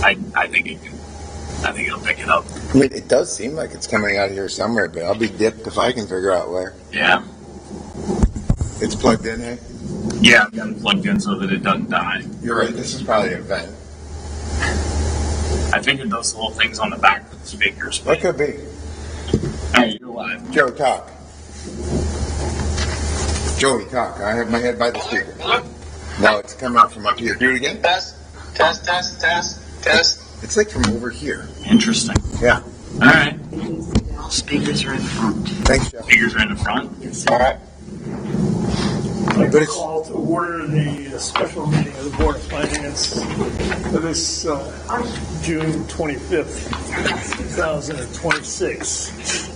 I think it can. I think it'll pick it up. I mean, it does seem like it's coming out of here somewhere, but I'll be dipped if I can figure out where. Yeah. It's plugged in, hey? Yeah, I've got it plugged in so that it doesn't die. You're right. This is probably a vent. I think it does little things on the back of the speakers. What could be? Hey, you're live. Joe, talk. Joey, talk. I have my head by the speaker. No, it's coming out from up here. Do it again. Test. It's like from over here. Interesting. Yeah. All right. All speakers are in front. Thanks, Joe. Speakers are in the front. All right. I'd like to call to order the special meeting of the Board of Finance for this June 25th, 2026.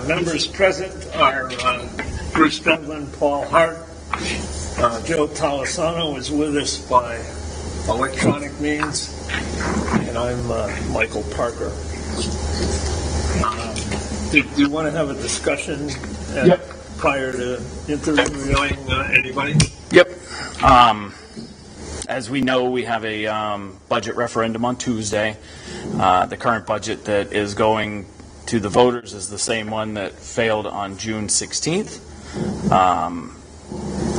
Members present are Bruce Devlin, Paul Hart, Joe Talisano is with us by electronic means, and I'm Michael Parker. Do you want to have a discussion? Yep. Prior to interviewing anybody? Yep. As we know, we have a budget referendum on Tuesday. The current budget that is going to the voters is the same one that failed on June 16th.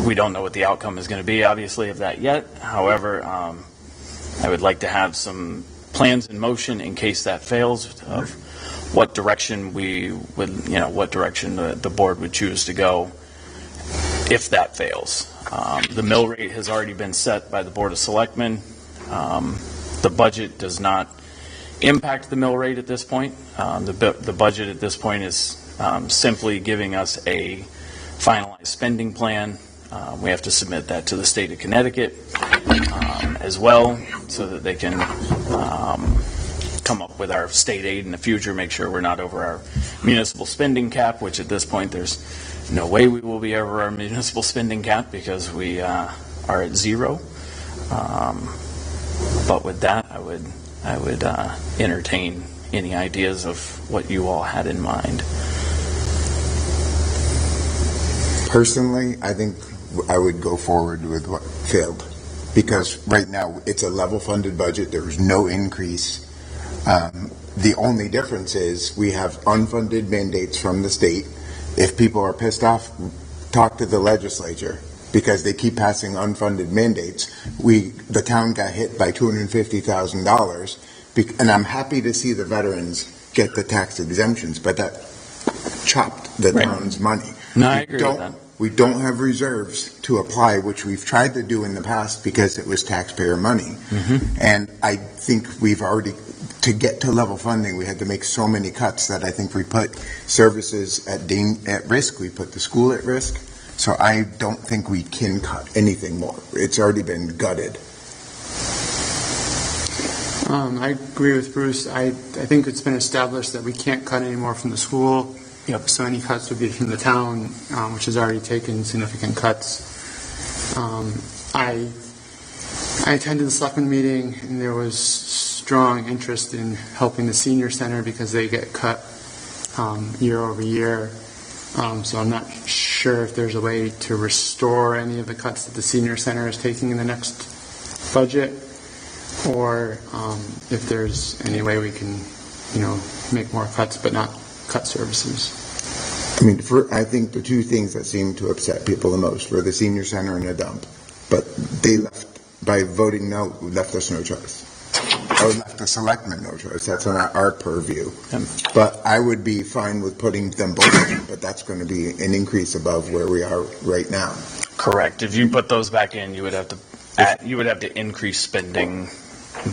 We don't know what the outcome is going to be, obviously, of that yet. However, I would like to have some plans in motion in case that fails of what direction we would, what direction the board would choose to go if that fails. The mill rate has already been set by the Board of Selectmen. The budget does not impact the mill rate at this point. The budget at this point is simply giving us a finalized spending plan. We have to submit that to the state of Connecticut as well so that they can come up with our state aid in the future, make sure we're not over our municipal spending cap, which at this point there's no way we will be over our municipal spending cap because we are at zero. But with that, I would entertain any ideas of what you all had in mind. Personally, I think I would go forward with what failed because right now it's a level funded budget. There was no increase. The only difference is we have unfunded mandates from the state. If people are pissed off, talk to the legislature because they keep passing unfunded mandates. The town got hit by $250,000, and I'm happy to see the veterans get the tax exemptions, but that chopped the town's money. No, I agree with that. We don't have reserves to apply, which we've tried to do in the past because it was taxpayer money. Mm-hmm. And I think we've already, to get to level funding, we had to make so many cuts that I think we put services at risk, we put the school at risk. So I don't think we can cut anything more. It's already been gutted. I agree with Bruce. I think it's been established that we can't cut any more from the school. Yep. So any cuts would be from the town, which has already taken significant cuts. I attended the selectmen meeting, and there was strong interest in helping the senior center because they get cut year over year. So I'm not sure if there's a way to restore any of the cuts that the senior center is taking in the next budget, or if there's any way we can, make more cuts but not cut services. I mean, I think the two things that seem to upset people the most were the senior center and the dump. But they left, by voting no, left us no choice. Or left the selectmen no choice. That's not our purview. But I would be fine with putting them both in, but that's going to be an increase above where we are right now. Correct. If you put those back in, you would have to increase spending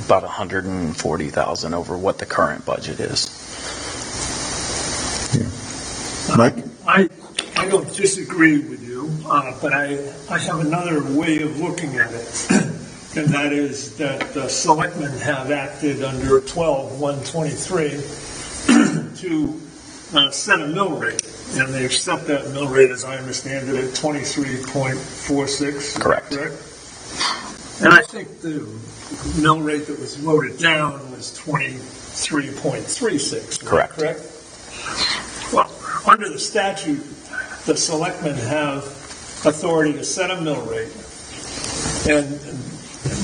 about $140,000 over what the current budget is. Yeah. Mike? I don't disagree with you, but I have another way of looking at it, and that is that the selectmen have acted under 12-123 to set a mill rate, and they've set that mill rate, as I understand it, at 23.46. Correct. And I think the mill rate that was voted down was 23.36. Correct. Well, under the statute, the selectmen have authority to set a mill rate, and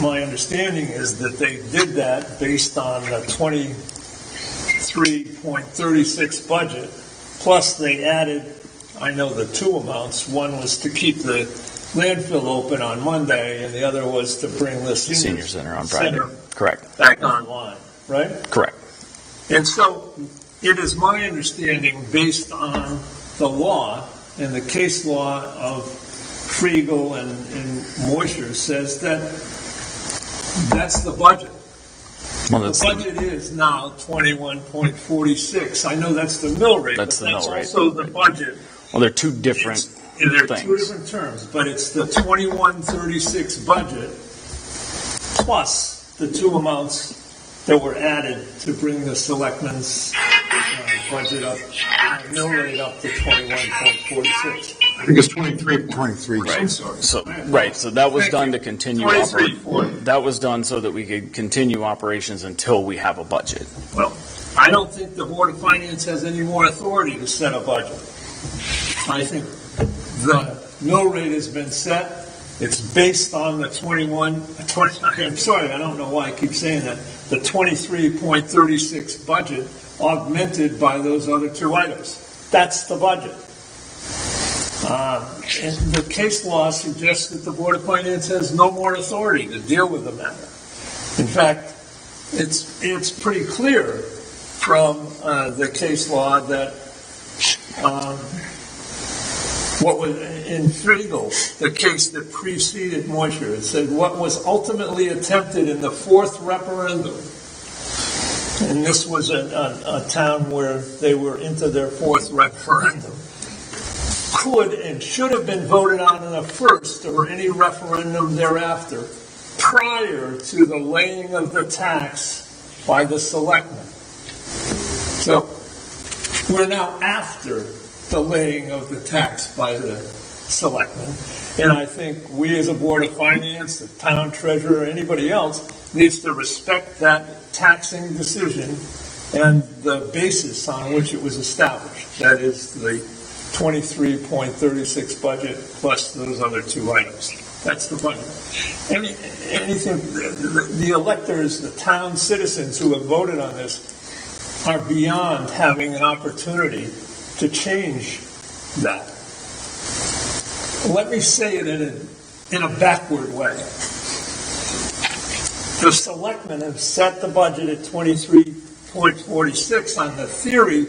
my understanding is that they did that based on the 23.36 budget, plus they added, I know the two amounts. One was to keep the landfill open on Monday, and the other was to bring the Senior Center on Friday. Correct. back online, right? Correct. And so it is my understanding, based on the law and the case law of Friegel and Moisher, says that that's the budget. Well, The that's, budget is now 21.46. I know that's the mill rate, That's but the that's mill rate. also the budget. well, they're two different They're two things. different terms, but it's the 2136 budget plus the two amounts that were added to bring the selectmen's budget up, mill rate up to 21.46. I think it's 23. 23. I'm sorry. So, right, so that was done to continue 23. that was done so that we could continue operations until we have a budget. Well, I don't think the Board of Finance has any more authority to set a budget. I think the mill rate has been set. It's based on the I'm sorry, I don't know why I keep saying that, the 23.36 budget augmented by those other two items. That's the budget. And the case law suggests that the Board of Finance has no more authority to deal with the matter. In fact, it's pretty clear from the case law that what was in Friegel, the case that preceded Moisher, it said what was ultimately attempted in the fourth referendum, and this was a town where they were into their fourth referendum, could and should have been voted on in a first or any referendum thereafter prior to the laying of the tax by the selectmen. So we're now after the laying of the tax by the selectmen, and I think we as a Board of Finance, the town treasurer, or anybody else needs to respect that taxing decision and the basis on which it was established. That is the 23.36 budget plus those other two items. That's the budget. Anything, the electors, the town citizens who have voted on this are beyond having an opportunity to change that. Let me say it in a backward way. The selectmen have set the budget at 23.46 on the theory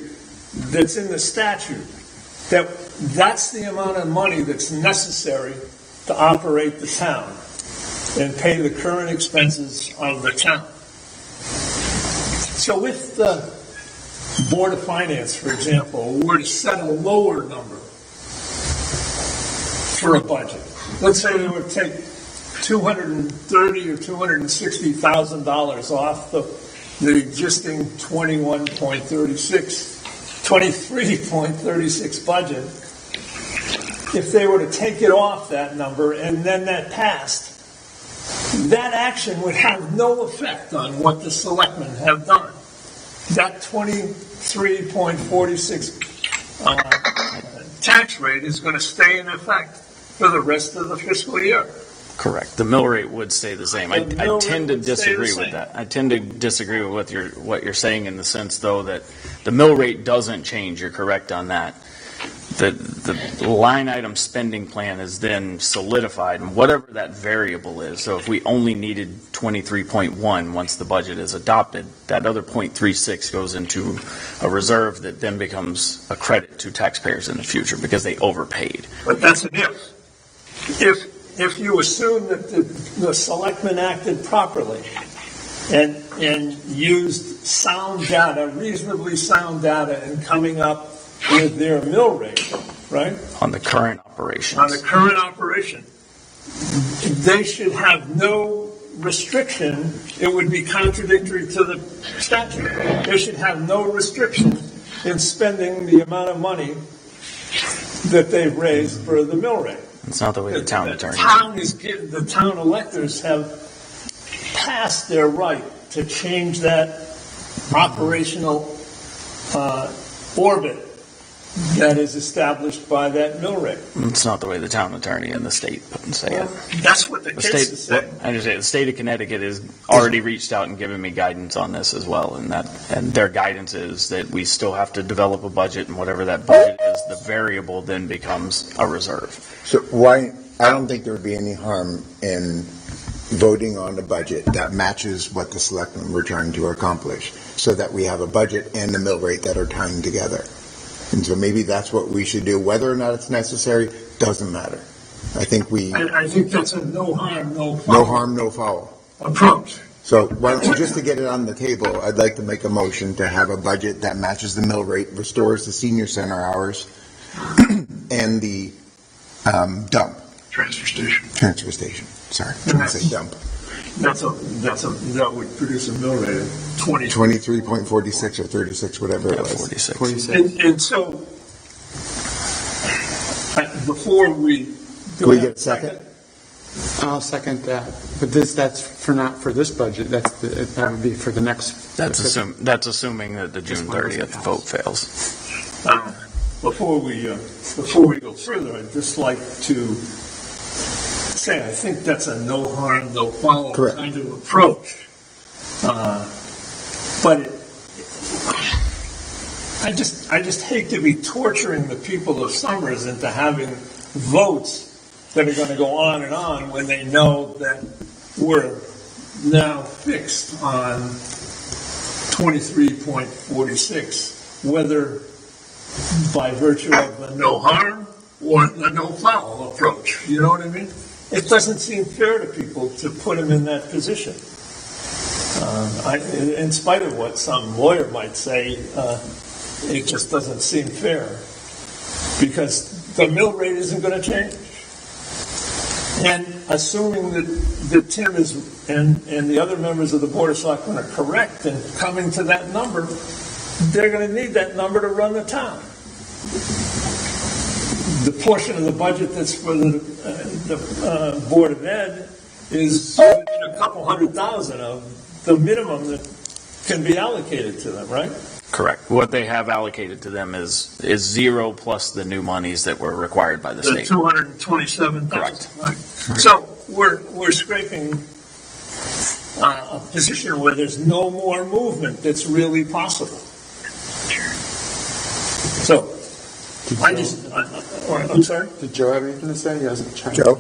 that's in the statute, that that's the amount of money that's necessary to operate the town and pay the current expenses of the town. So if the Board of Finance, for example, were to set a lower number for a budget, let's say they would take $230,000 or $260,000 off the existing 23.36 budget, if they were to take it off that number and then that passed, that action would have no effect on what the selectmen have done. That 23.46 tax rate is going to stay in effect for the rest of the fiscal year. Correct. The mill rate would stay the same. I The mill tend to rate would stay the disagree same. with that. I tend to disagree with what you're saying in the sense, though, that the mill rate doesn't change. You're correct on that. The line item spending plan is then solidified, and whatever that variable is. So if we only needed 23.1 once the budget is adopted, that other 0.36 goes into a reserve that then becomes a credit to taxpayers in the future because they overpaid. But that's an if. If you assume that the selectmen acted properly and used sound data, reasonably sound data, in coming up with their mill rate, right? On the current operations. On the current operation, they should have no restriction. It would be contradictory to the statute. They should have no restriction in spending the amount of money that they've raised for the mill rate. It's not the way the town attorney. The town electors have passed their right to change that operational orbit that is established by that mill rate. It's not the way the town attorney and the state say it. That's what the The case is state, saying. I understand, the state of Connecticut has already reached out and given me guidance on this as well, and their guidance is that we still have to develop a budget, and whatever that budget is, the variable then becomes a reserve. So why, I don't think there would be any harm in voting on a budget that matches what the selectmen were trying to accomplish, so that we have a budget and the mill rate that are tying together. And so maybe that's what we should do. Whether or not it's necessary, doesn't matter. I think I think that's a no harm, no foul no harm, no foul. approach. So why don't you, just to get it on the table, I'd like to make a motion to have a budget that matches the mill rate, restores the senior center hours, and the dump, Transfer station. transfer station. Sorry, I didn't say dump. That would produce a mill rate of 20. 23.46 or 36, whatever it Yeah, was. 46. 46. And so, before we. Can we get a second? I'll second that. But that's not for this budget. That would be for the next. That's assuming that the June 30th vote fails. Before we go further, I'd just like to say, I think that's a no harm, no foul Correct. kind of approach. But I just hate to be torturing the people of Summers into having votes that are going to go on and on when they know that we're now fixed on 23.46, whether by virtue of the no harm or the no foul approach. You know what I mean? It doesn't seem fair to people to put them in that position. In spite of what some lawyer might say, it just doesn't seem fair because the mill rate isn't going to change. And assuming that Tim is and the other members of the Board of Selectmen are correct in coming to that number, they're going to need that number to run the town. The portion of the budget that's for the Board of Ed is within a couple $100,000 of the minimum that can be allocated to them, right? Correct. What they have allocated to them is zero plus the new monies that were required by the The state. 227,000. Correct. Right. So we're scraping a position where there's no more movement that's really possible. So I'm sorry. Did Joe have anything to say? He hasn't tried. Joe?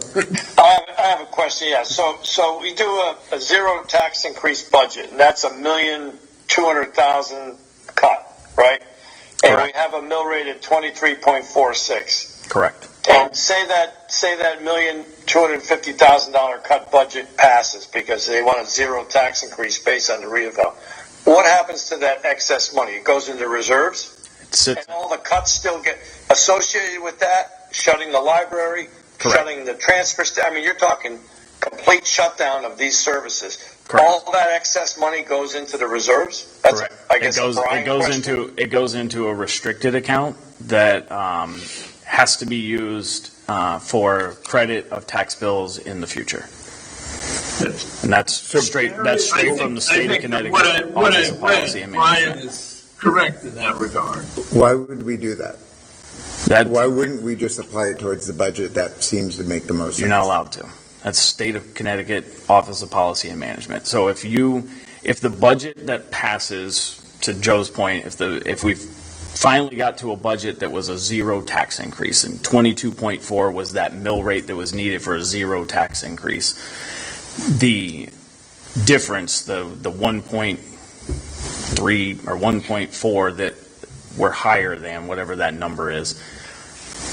I have a question, yeah. So we do a zero tax increase budget, and that's $1,200,000 cut, right? And Correct. we have a mill rate at 23.46. Correct. And say that $1,250,000 cut budget passes because they want a zero tax increase based on the reeval. What happens to that excess money? It goes into reserves? It sits, And all the cuts still get associated with that, shutting the library, Correct. shutting the transfer I mean, you're talking complete shutdown of these services. Correct. All that excess money goes into the reserves? That's, correct. I guess, It goes into a restricted account that has to be used for credit of tax bills in the future. And that's straight from the state of Connecticut Office of Policy and Brian Management. is correct in that regard. Why would we do that? That, Why wouldn't we just apply it towards the budget that seems to make the most sense? you're not allowed to. That's state of Connecticut Office of Policy and Management. So if the budget that passes, to Joe's point, if we've finally got to a budget that was a zero tax increase, and 22.4 was that mill rate that was needed for a zero tax increase, the difference, the 1.3 or 1.4 that we're higher than, whatever that number is,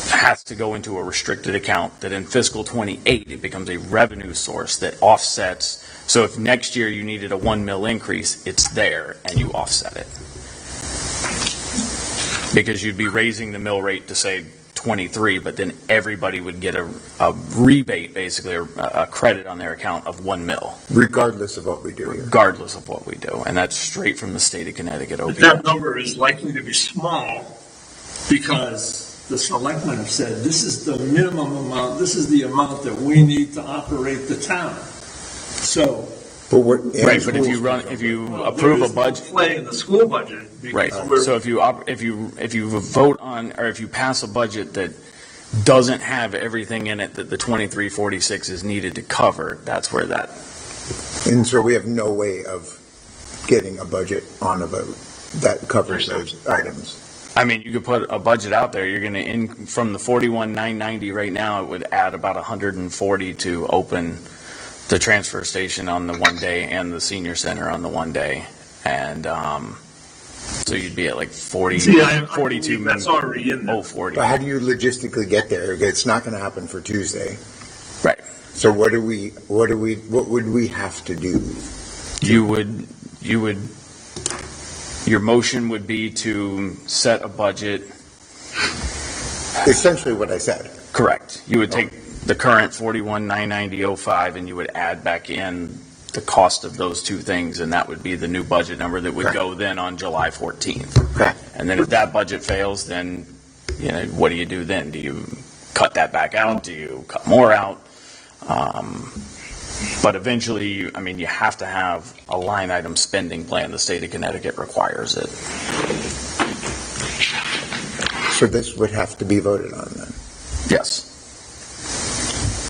has to go into a restricted account that in fiscal 28, it becomes a revenue source that offsets. So if next year you needed a 1 mil increase, it's there and you offset it. Because you'd be raising the mill rate to say 23, but then everybody would get a rebate, basically, or a credit on their account of 1 mil, Regardless of what we do here. regardless of what we do. And that's straight from the state of Connecticut But OPM. that number is likely to be small because the selectmen have said, this is the minimum amount, this is the amount that we need to operate the town. So But what? Right, but if you approve a budget. Play in the school budget. Right. because we're- So if you vote on, or if you pass a budget that doesn't have everything in it that the 2346 is needed to cover, that's where that. And so we have no way of getting a budget on a vote that covers those items. I mean, you could put a budget out there. You're going to from the 41,990 right now, it would add about 140 to open the transfer station on the one day and the senior center on the one day, and so you'd be at like 40, See, I 42. believe that's already in there. 40. But how do you logistically get there? It's not going to happen for Tuesday. Right. So what would we have to do? Your motion would be to set a budget. Essentially what I said. Correct. You would take the current 41,990.05 and you would add back in the cost of those two things, and that would be the new budget number that would go then on July 14th. Okay. And then if that budget fails, then, what do you do then? Do you cut that back out? Do you cut more out? But eventually, you have to have a line item spending plan. The state of Connecticut requires it. So this would have to be voted on then. Yes.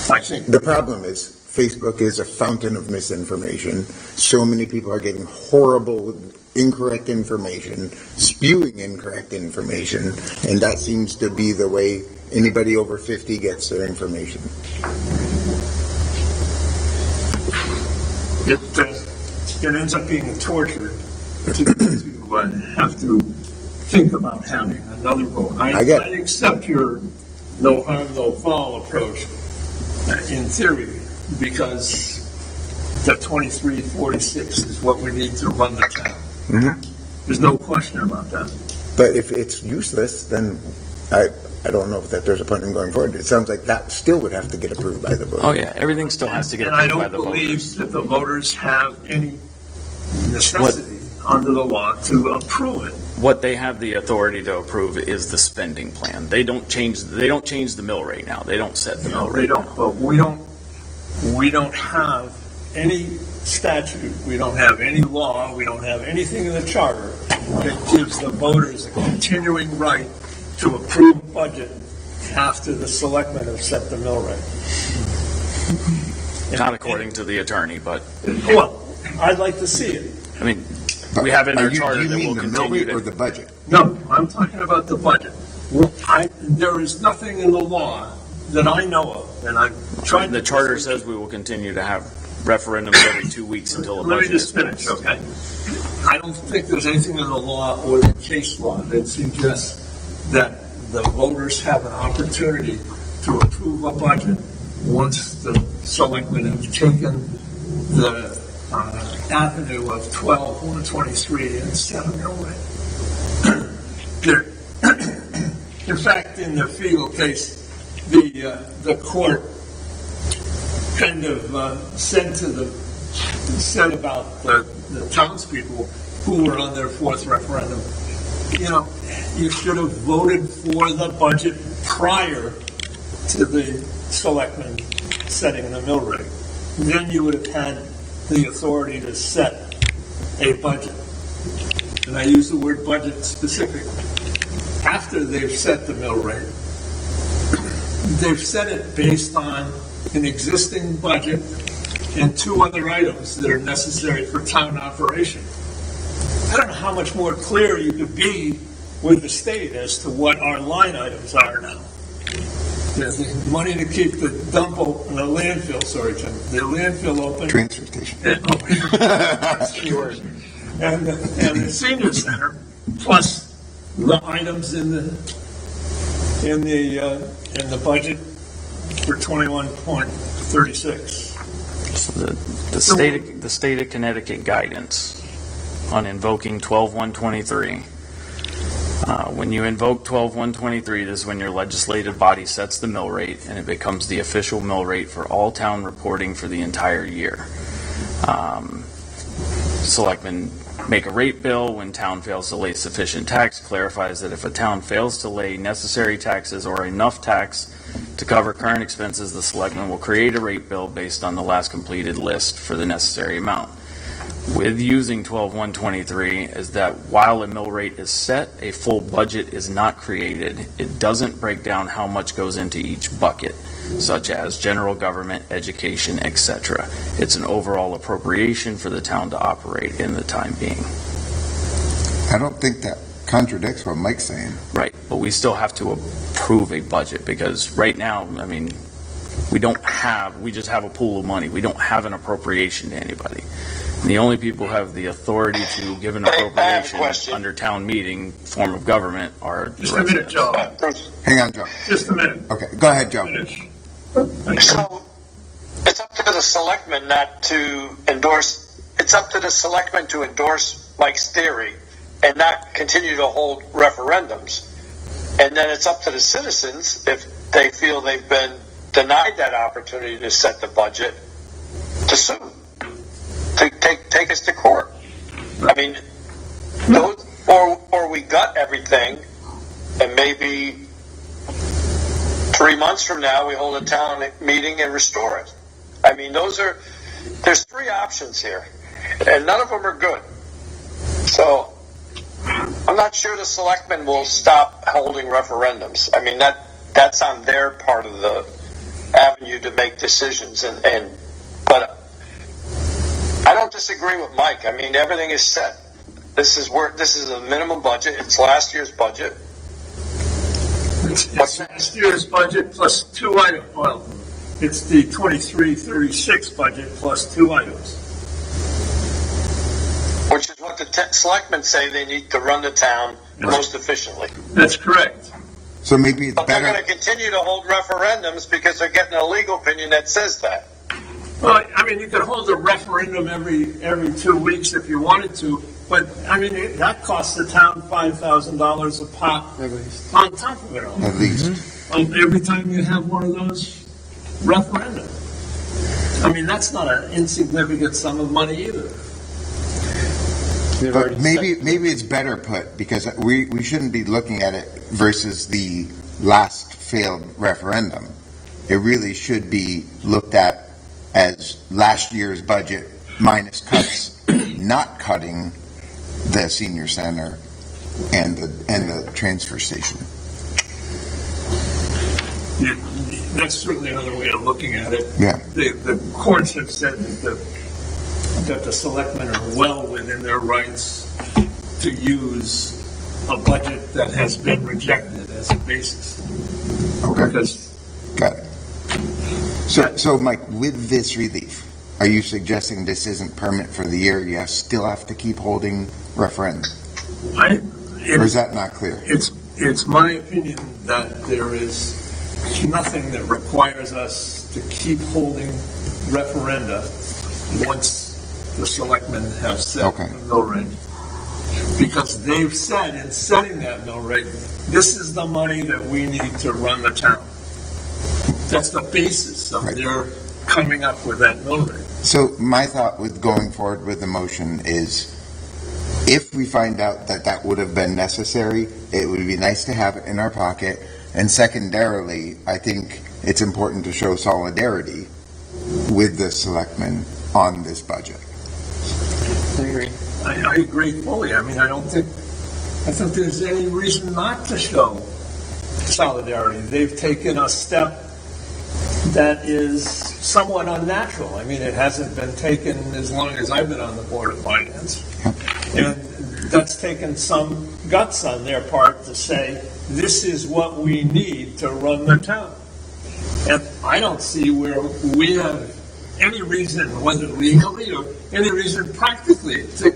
I think The problem is Facebook is a fountain of misinformation. So many people are getting horrible, incorrect information, spewing incorrect information, and that seems to be the way anybody over 50 gets their information. it ends up being a torture to have to think about having another vote. I accept your no harm, no foul approach in theory, because the 2346 is what we need to run the town. Mm-hmm. There's no question about that. But if it's useless, then I don't know that there's a point in going forward. It sounds like that still would have to get approved by the voters. Oh, yeah. Everything still has to get And I approved by don't the believe voters. that the voters have any necessity under the law to approve it. What they have the authority to approve is the spending plan. They don't change the mill rate now. They don't set the mill They rate. don't, but we don't have any statute, we don't have any law, we don't have anything in the charter that gives the voters a continuing right to approve a budget after the selectmen have set the mill rate. Not according to the attorney, but, Well, I'd like to see it. we have in our Do charter you that mean will the mill continue rate or to. the budget? No, I'm talking about the budget. There is nothing in the law that I know of, and I'm trying to... The charter says we will continue to have referendums every 2 weeks until a Let me budget is just finish, passed. okay? I don't think there's anything in the law or the case law that suggests that the voters have an opportunity to approve a budget once the selectmen have taken the avenue of 12-123 and set a mill rate. In fact, in the Fiegel case, the court kind of said about the townspeople who were on their fourth referendum, you should have voted for the budget prior to the selectmen setting the mill rate. Then you would have had the authority to set a budget. And I use the word budget specifically. After they've set the mill rate, they've set it based on an existing budget and two other items that are necessary for town operation. I don't know how much more clear you could be with the state as to what our line items are now. There's the money to keep the dump open, the landfill, sorry, Jim, the landfill open. Transfer station. And the senior center, plus the items in the budget for 21.36. So the state of Connecticut guidance on invoking 12-123. When you invoke 12-123, this is when your legislative body sets the mill rate, and it becomes the official mill rate for all town reporting for the entire year. Selectmen make a rate bill when town fails to lay sufficient tax, clarifies that if a town fails to lay necessary taxes or enough tax To cover current expenses, the selectmen will create a rate bill based on the last completed list for the necessary amount. With using 12-123 is that while a mill rate is set, a full budget is not created. It doesn't break down how much goes into each bucket, such as general government, education, etc. It's an overall appropriation for the town to operate in the time being. I don't think that contradicts what Mike's saying. Right, but we still have to approve a budget, because right now, I mean, we just have a pool of money. We don't have an appropriation to anybody. And the only people who have the authority to give an appropriation under town meeting form of government are the Just a minute, residents. Joe. Hang on, Joe. Just a minute. Okay, go ahead, Joe. Finish. So it's up to the selectmen not to endorse, it's up to the selectmen to endorse Mike's theory and not continue to hold referendums. And then it's up to the citizens, if they feel they've been denied that opportunity to set the budget, to sue, to take us to court. I mean, or we gut everything, and maybe 3 months from now we hold a town meeting and restore it. I mean, there's three options here, and none of them are good. So I'm not sure the selectmen will stop holding referendums. I mean, that's on their part of the avenue to make decisions, but I don't disagree with Mike. I mean, everything is set. This is a minimum budget. It's last year's budget. It's last year's budget plus two items. Well, it's the 23-36 budget plus two items. Which is what the selectmen say they need to run the town most efficiently. That's correct. So maybe it's But they're better. going to continue to hold referendums because they're getting a legal opinion that says that. Well, I mean, you could hold a referendum every 2 weeks if you wanted to, but I mean, that costs the town $5,000 a pop At least. on top of it all. At least. Every time you have one of those referendums. I mean, that's not an insignificant sum of money either. They've But already maybe it's better put, because we shouldn't be looking at it versus the last failed referendum. It really should be looked at as last year's budget minus cuts, not cutting the senior center and the transfer station. Yeah, that's certainly another way of looking at it. Yeah. The courts have said that the selectmen are well within their rights to use a budget that has been rejected as a basis. Okay. Because Got it. So Mike, with this relief, are you suggesting this isn't permanent for the year? You still have to keep holding referendum? Or is that not clear? It's my opinion that there is nothing that requires us to keep holding referenda once the selectmen have set Okay. the mill rate. Because they've said in setting that mill rate, this is the money that we need to run the town. That's the basis of Right. their coming up with that mill rate. So my thought with going forward with the motion is, if we find out that that would have been necessary, it would be nice to have it in our pocket. And secondarily, I think it's important to show solidarity with the selectmen on this budget. I agree. I agree fully. I mean, I think there's any reason not to show solidarity. They've taken a step that is somewhat unnatural. I mean, it hasn't been taken as long as I've been on the Board of Finance. And that's taken some guts on their part to say, this is what we need to run the town. And I don't see where we have any reason, whether legally or any reason practically, to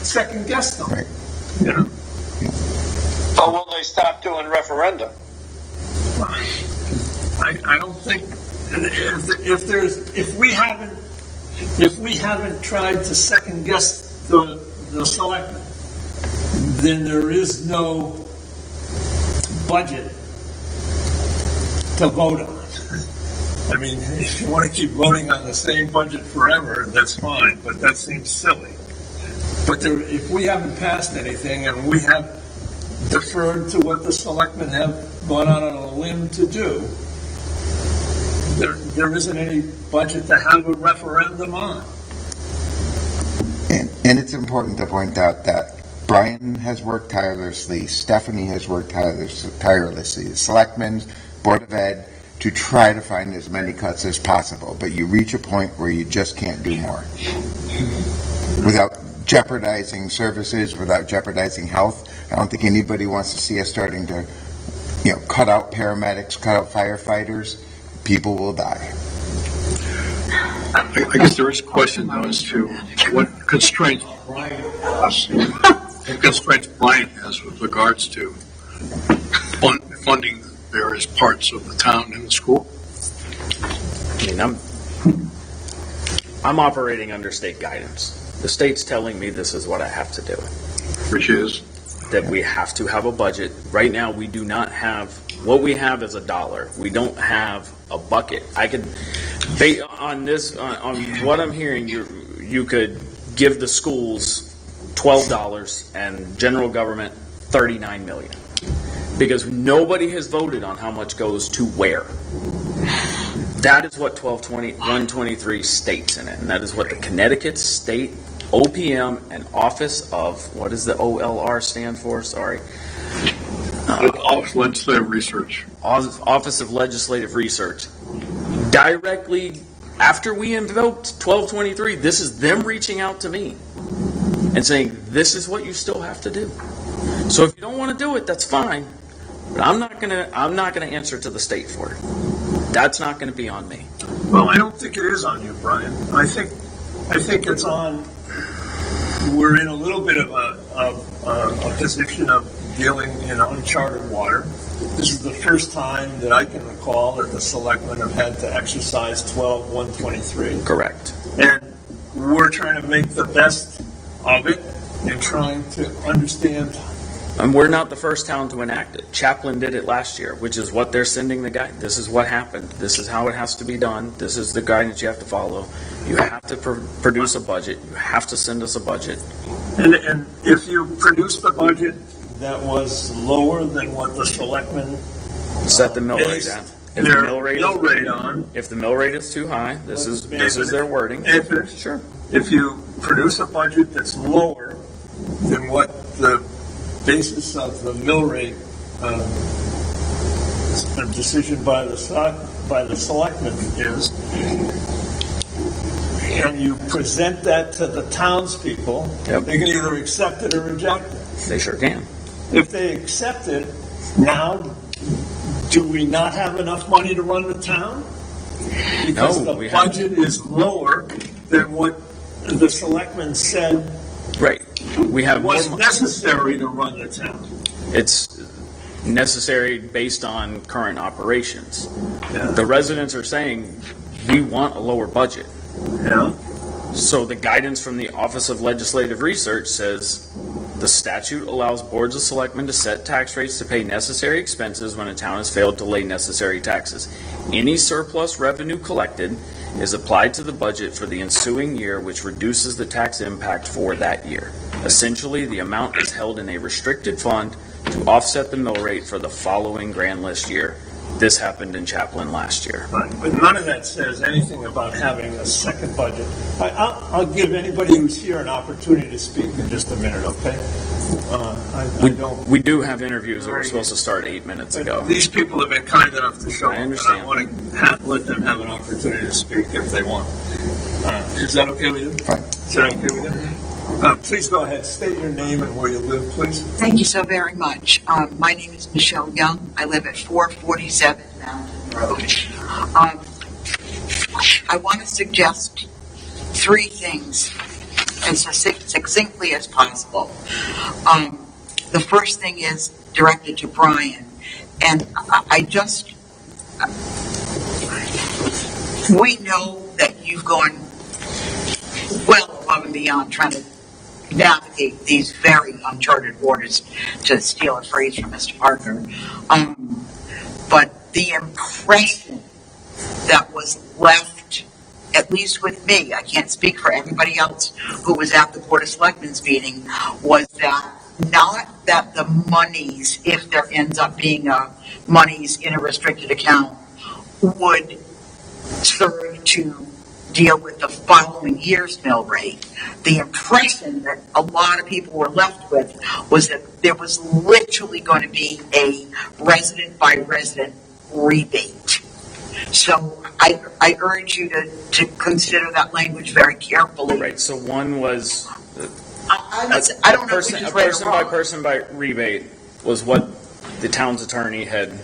second guess them. Right. You know? So will they stop doing referendum? I don't think if we haven't tried to second guess the selectmen, then there is no budget to vote on. I mean, if you want to keep voting on the same budget forever, that's fine, but that seems silly. But if we haven't passed anything and we have deferred to what the selectmen have gone out on a limb to do. There isn't any budget to have a referendum on. And it's important to point out that Brian has worked tirelessly, Stephanie has worked tirelessly, the selectmen, Board of Ed, to try to find as many cuts as possible. But you reach a point where you just can't do more. Without jeopardizing services, without jeopardizing health, I don't think anybody wants to see us starting to, cut out paramedics, cut out firefighters. People will die. I guess there is a question though as to what constraints Brian has with regards to funding various parts of the town and the school. I mean, I'm operating under state guidance. The state's telling me this is what I have to do. Which is? That we have to have a budget. Right now, we do not have, what we have is $1. We don't have a bucket. I could, based on this, on what I'm hearing, you could give the schools $12 and general government $39 million. Because nobody has voted on how much goes to where. That is what 123 states in it, and that is what the Connecticut State OPM and Office of, what does the OLR stand for? Sorry. Legislative Research. Office of Legislative Research. Directly after we invoked 1223, this is them reaching out to me and saying, this is what you still have to do. So if you don't want to do it, that's fine. But I'm not gonna answer to the state for it. That's not going to be on me. Well, I don't think it is on you, Brian. I think it's on. We're in a little bit of a position of dealing in uncharted water. This is the first time that I can recall that the selectmen have had to exercise 12-123. Correct. And we're trying to make the best of it and trying to understand. And we're not the first town to enact it. Chaplin did it last year, which is what they're sending the guide. This is what happened. This is how it has to be done. This is the guidance you have to follow. You have to produce a budget. You have to send us a budget. And if you produce the budget that was lower than what the selectmen set the mill rate at. If the mill rate on. If the mill rate is too high, this is their wording. Sure. If you produce a budget that's lower than what the basis of the mill rate decision by the selectmen is, and you present that to the townspeople, they can either accept it or reject it. They sure can. If they accept it, now do we not have enough money to run the town? Because the budget is lower than what the selectmen said. Right. We have what's necessary to run the town. It's necessary based on current operations. Yeah. The residents are saying we want a lower budget. Yeah. So the guidance from the Office of Legislative Research says the statute allows boards of selectmen to set tax rates to pay necessary expenses when a town has failed to lay necessary taxes. Any surplus revenue collected is applied to the budget for the ensuing year, which reduces the tax impact for that year. Essentially, the amount is held in a restricted fund to offset the mill rate for the following grand list year. This happened in Chaplin last year. Right. But none of that says anything about having a second budget. I'll give anybody who's here an opportunity to speak in just a minute, okay? We do have interviews that were supposed to start 8 minutes ago. These people have been kind enough to show up. I understand. I want to let them have an opportunity to speak if they want. Is that okay with you? Fine. Is that okay with you? Please go ahead. State your name and where you live, please. Thank you so very much. My name is Michelle Young. I live at 447 Mountain Road. I want to suggest three things as succinctly as possible. The first thing is directed to Brian. And we know that you've gone well above and beyond trying to navigate these very uncharted waters, to steal a phrase from Mr. Parker. But the impression that was left, at least with me, I can't speak for everybody else who was at the Board of Selectmen's meeting, was that not that the monies, if there ends up being monies in a restricted account, would serve to deal with the following year's mill rate. The impression that a lot of people were left with was that there was literally going to be a resident by resident rebate. So I urge you to consider that language very carefully. Right, so one was I don't know if we a just read it person by wrong. person by rebate was what the town's attorney had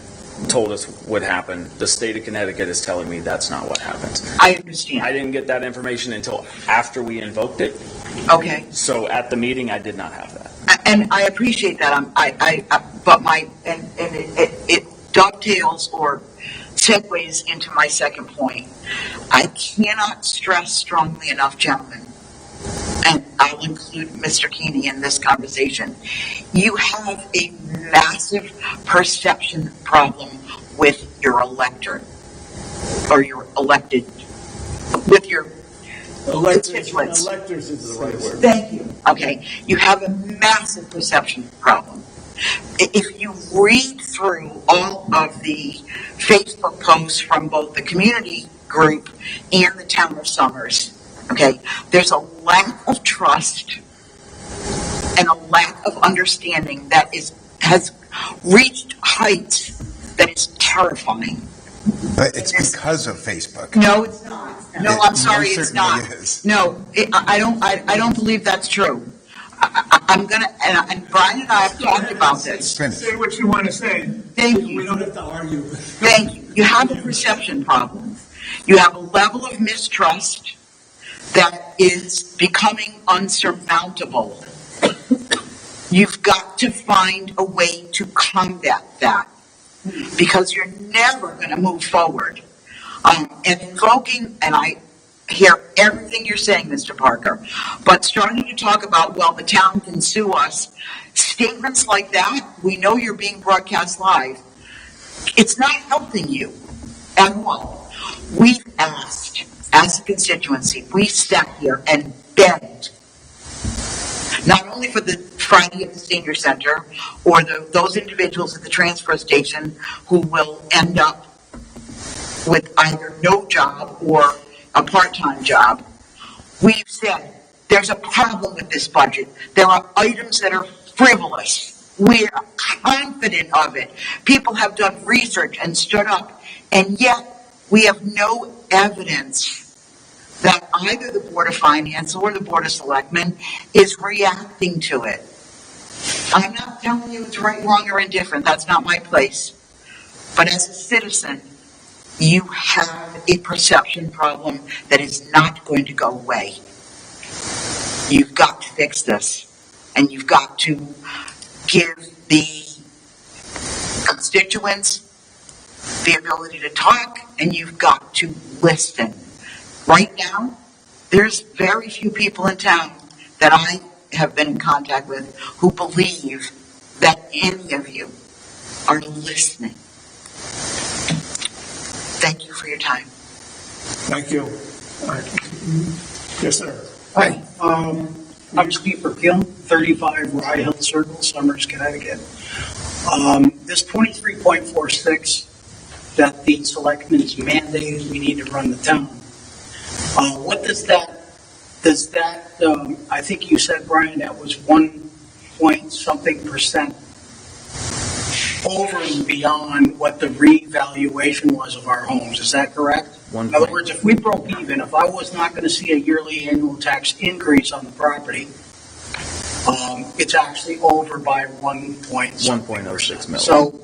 told us would happen. The state of Connecticut is telling me that's not what happens. I understand. I didn't get that information until after we invoked it. Okay. So at the meeting, I did not have that. And I appreciate that. But it dovetails or segues into my second point. I cannot stress strongly enough, gentlemen, and I'll include Mr. Keeney in this conversation. You have a massive perception problem with your electorate, or your elected, with your constituents. Electors is the right word. Thank you. Okay. You have a massive perception problem. If you read through all of the Facebook posts from both the community group and the town of Somers, okay, there's a lack of trust and a lack of understanding that has reached heights that is terrifying. But it's because of Facebook. No, it's not. No, I'm sorry, It it's certainly not. is. No, I don't believe that's true. I'm gonna, and Brian and I have talked about this. Finish. Say what you want to say. Thank We you. don't have to argue. Thank you. You have a perception problem. You have a level of mistrust that is becoming unsurmountable. You've got to find a way to combat that, because you're never going to move forward. And invoking, and I hear everything you're saying, Mr. Parker, but starting to talk about, well, the town can sue us, statements like that, we know you're being broadcast live, it's not helping you at all. We've asked, as a constituency, we sat here and begged, not only for the Friday at the Senior Center, or those individuals at the transfer station who will end up with either no job or a part-time job. We've said there's a problem with this budget. There are items that are frivolous. We are confident of it. People have done research and stood up, and yet we have no evidence that either the Board of Finance or the Board of Selectmen is reacting to it. I'm not telling you it's right, wrong, or indifferent. That's not my place. But as a citizen, you have a perception problem that is not going to go away. You've got to fix this, and you've got to give the constituents the ability to talk, and you've got to listen. Right now, there's very few people in town that I have been in contact with who believe that any of you are listening. Thank you for your time. Thank you. All right. Yes, sir. Hi, I'm Steve Perkill, 35 Rye Hill Circle, Somers, Connecticut. This 23.46 that the selectmen's mandated we need to run the town. What does that, I think you said, Brian, that was 1 point something percent over and beyond what the revaluation was of our homes. Is that correct? In other words, if we broke even, if I was not going to see a yearly annual tax increase on the property, it's actually over by 1.06 million. So,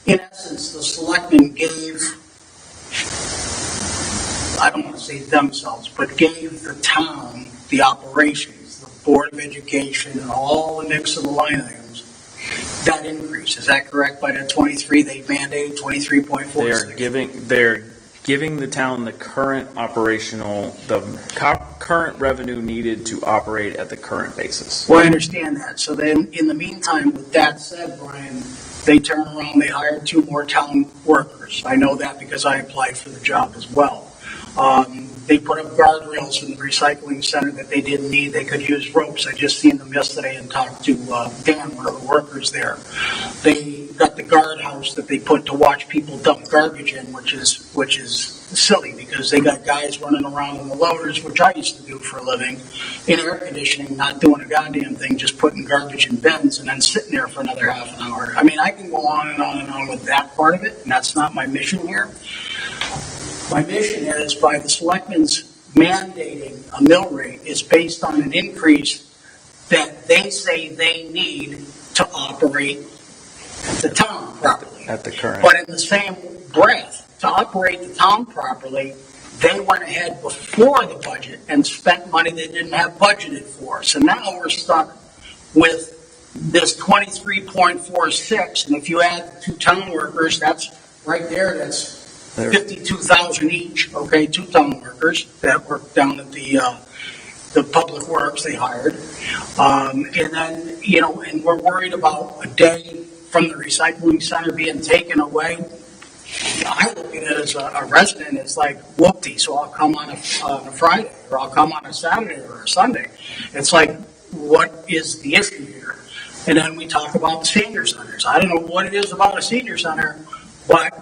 in essence, the selectmen gave, I don't want to say themselves, but gave the town the operations, the Board of Education, and all the mix of the line items, that increase. Is that correct? By the 23, they mandated 23.46. They're giving the town the current current revenue needed to operate at the current basis. Well, I understand that. So then, in the meantime, with that said, Brian, they turn around, they hire 2 more town workers. I know that because I applied for the job as well. They put up guardrails in the recycling center that they didn't need. They could use ropes. I just seen them yesterday and talked to Dan, one of the workers there. They got the guardhouse that they put to watch people dump garbage in, which is silly because they got guys running around in the loaders, which I used to do for a living, in air conditioning, not doing a goddamn thing, just putting garbage in bins and then sitting there for another half an hour. I mean, I can go on and on and on with that part of it, and that's not my mission here. My mission is, by the selectmen's mandating a mill rate, is based on an increase that they say they need to operate the town properly. At the current. But in the same breath, to operate the town properly, they went ahead before the budget and spent money they didn't have budgeted for. So now we're stuck with this 23.46, and if you add the 2 town workers, that's right there, that's 52,000 each, okay, 2 town workers that work down at the public works they hired. And then, you know, and we're worried about a day from the recycling center being taken away. I look at it as a resident, it's like, whoopty, so I'll come on a Friday, or I'll come on a Saturday or a Sunday. It's like, what is the issue here? And then we talk about the senior centers. I don't know what it is about a senior center, but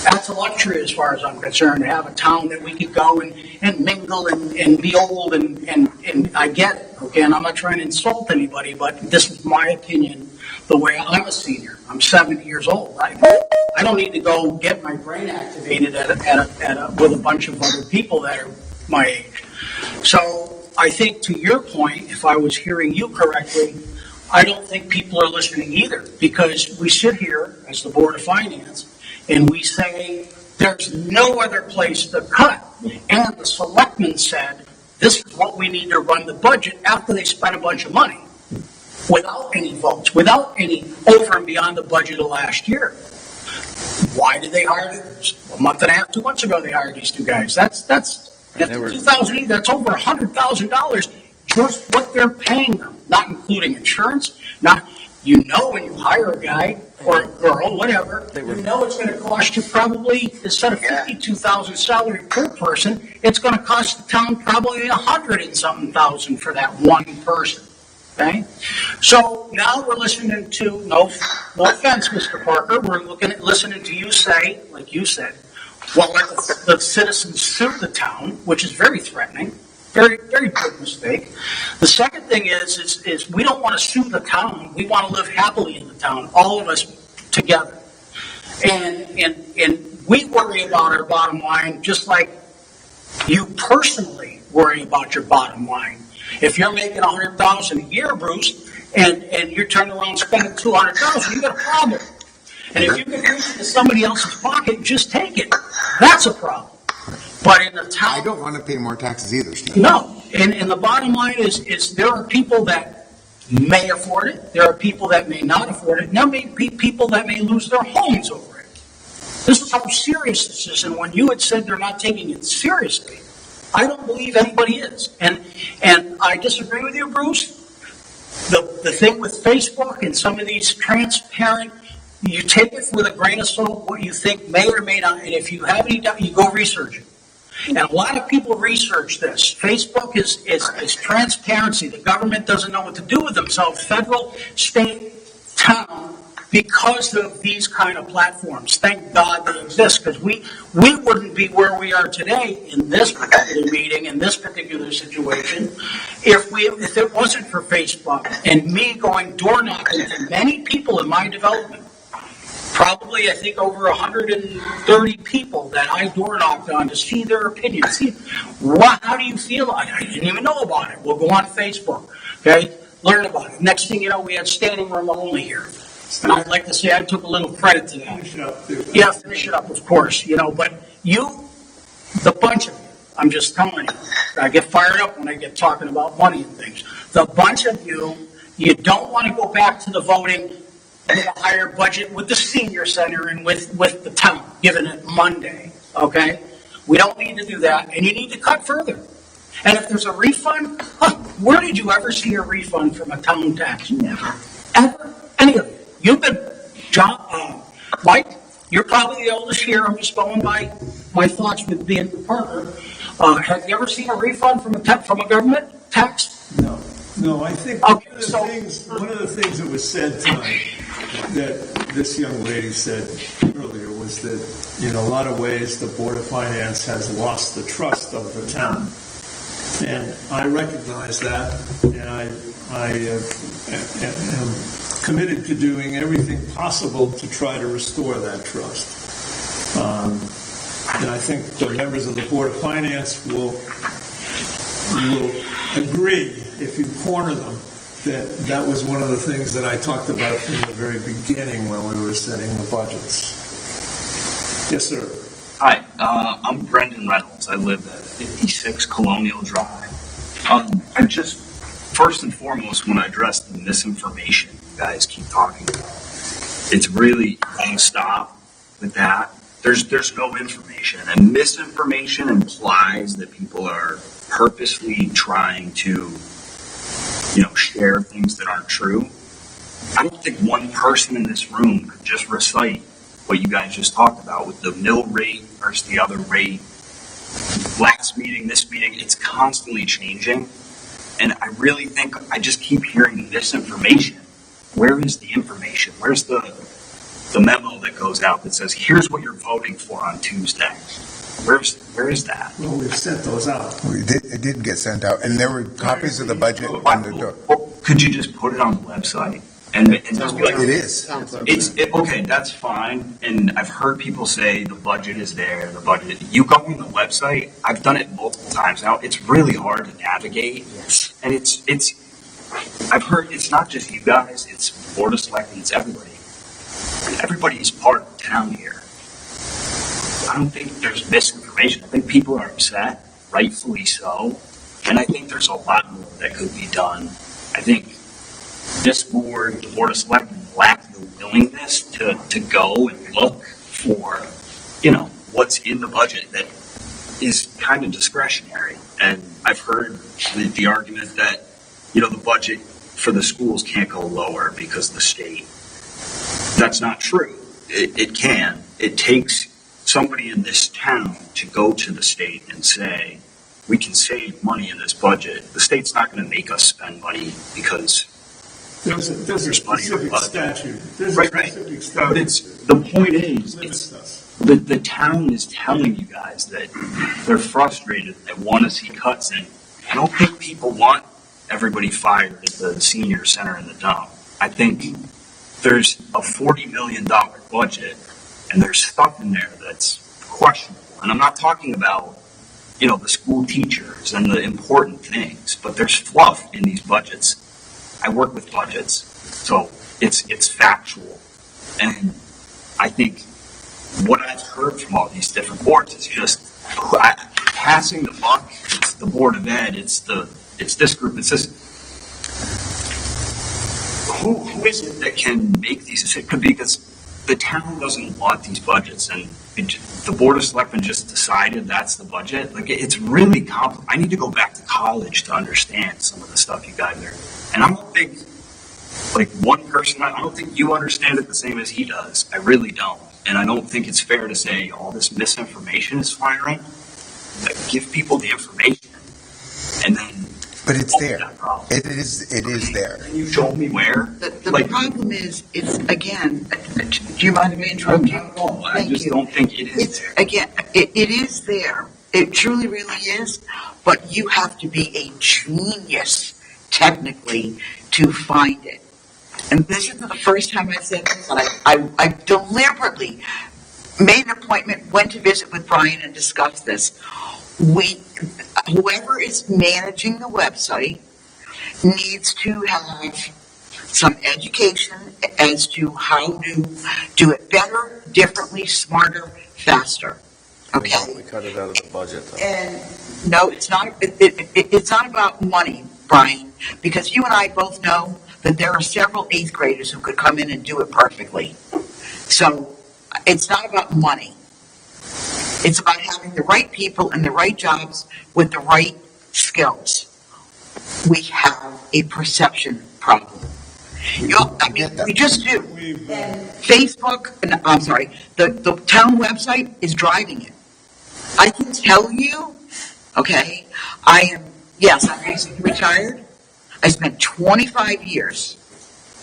that's a luxury as far as I'm concerned, to have a town that we could go and mingle and be old and I get it, okay? And I'm not trying to insult anybody, but this is my opinion, the way I'm a senior. I'm 70 years old. I don't need to go get my brain activated with a bunch of other people that are my age. So I think, to your point, if I was hearing you correctly, I don't think people are listening either, because we sit here as the Board of Finance and we say there's no other place to cut. And the selectmen said, this is what we need to run the budget, after they spent a bunch of money, without any votes, without any over and beyond the budget of last year. Why did they hire them? A month and a half, 2 months ago, they hired these 2 guys. That's 2008. That's over $100,000 just what they're paying them, not including insurance. Not, you know, when you hire a guy or a girl, whatever, you know it's going to cost you probably, instead of $52,000 salary per person, it's going to cost the town probably $100 and something thousand for that one person. Okay, so now we're listening to, no offense, Mr. Parker, we're listening to you say, like you said, well, let the citizens sue the town, which is very threatening, very, very big mistake. The second thing is we don't want to sue the town. We want to live happily in the town, all of us together. And we worry about our bottom line just like you personally worry about your bottom line. If you're making $100,000 a year, Bruce, and you're turning around and spending $200,000, you got a problem. And if you can reach into somebody else's pocket, just take it. That's a problem. But in the town, I don't want to pay more taxes either, Steve. No. And the bottom line is there are people that may afford it. There are people that may not afford it. There may be people that may lose their homes over it. This is how serious this is. And when you had said they're not taking it seriously, I don't believe anybody is. And I disagree with you, Bruce. The thing with Facebook and some of these transparent, you take it with a grain of salt, what you think may or may not, and if you have any doubt, you go research it. And a lot of people research this. Facebook is transparency. The government doesn't know what to do with themselves, federal, state, town, because of these kind of platforms. Thank God they exist, because we wouldn't be where we are today in this particular meeting, in this particular situation, if it wasn't for Facebook and me going door knocking to many people in my development. Probably, I think, over 130 people that I door knocked on to see their opinion. See, how do you feel? I didn't even know about it. We'll go on Facebook, okay? Learn about it. Next thing you know, we had standing room only here. And I'd like to say I took a little credit to that. Yeah, finish it up, of course. But the bunch of you, I'm just telling you, I get fired up when I get talking about money and things. The bunch of you don't want to go back to the voting with a higher budget with the senior center and with the town, given it Monday, okay? We don't need to do that, and you need to cut further. And if there's a refund, where did you ever see a refund from a town tax? Never. Ever? Any of you. You've been, Mike, you're probably the oldest here. I'm just going by my thoughts with being Parker. Have you ever seen a refund from a government tax? No, I think Okay, one of the things that was said tonight, that this young lady said earlier, was that, in a lot of ways, the Board of Finance has lost the trust of the town. And I recognize that, and I am committed to doing everything possible to try to restore that trust. And I think the members of the Board of Finance will agree, if you corner them, that was one of the things that I talked about from the very beginning when we were setting the budgets. Yes, sir. Hi, I'm Brendan Reynolds. I live at 56 Colonial Drive. I just, first and foremost, want to address the misinformation you guys keep talking about. It's really got to stop with that. There's no information, and misinformation implies that people are purposely trying to, share things that aren't true. I don't think one person in this room could just recite what you guys just talked about with the mill rate versus the other rate. Last meeting, this meeting, it's constantly changing. And I really think I just keep hearing misinformation. Where is the information? Where's the memo that goes out that says, here's what you're voting for on Tuesday? Where is that? Well, we've sent those out. It did get sent out, and there were copies of the budget on the door. Could you just put it on the website? And just be like, It is. Okay, that's fine. And I've heard people say the budget is there, you go on the website, I've done it multiple times now, it's really hard to navigate. And I've heard it's not just you guys, it's Board of Selectmen, it's everybody. Everybody's part of the town here. I don't think there's misinformation. I think people are upset, rightfully so. And I think there's a lot more that could be done. I think this board, the Board of Selectmen, lack the willingness to go and look for, what's in the budget that is kind of discretionary. And I've heard the argument that, the budget for the schools can't go lower because of the state. That's not true. It can. It takes somebody in this town to go to the state and say, we can save money in this budget. The state's not going to make us spend money because There's a specific statute. Right. But the point is, the town is telling you guys that they're frustrated, they want to see cuts in. I don't think people want everybody fired at the senior center in the dump. I think there's a $40 million budget, and there's stuff in there that's questionable. And I'm not talking about, the school teachers and the important things, but there's fluff in these budgets. I work with budgets, so it's factual. And I think what I've heard from all these different boards is just passing the buck. It's the Board of Ed. It's this group. It's this. Who is it that can make these decisions? Because the town doesn't want these budgets, and the Board of Selectmen just decided that's the budget. Like, it's really complicated. I need to go back to college to understand some of the stuff you guys are. And I don't think, one person, I don't think you understand it the same as he does. I really don't. And I don't think it's fair to say all this misinformation is firing. Give people the information, and then. But it's there. It is there. Can you show me where? The problem is, it's, again, do you mind if I interrupt you? No, I just don't think it is there. Again, it is there. It truly, really is. But you have to be a genius, technically, to find it. And this isn't the first time I've said this, but I deliberately made an appointment, went to visit with Brian and discussed this. Whoever is managing the website needs to have some education as to how to do it better, differently, smarter, faster. Okay? We cut it out of the budget, though. And no, it's not. It's not about money, Brian, because you and I both know that there are several 8th graders who could come in and do it perfectly. So it's not about money. It's about having the right people in the right jobs with the right skills. We have a perception problem. We just do. And Facebook, the town website is driving it. I can tell you, okay? Yes, I'm recently retired. I spent 25 years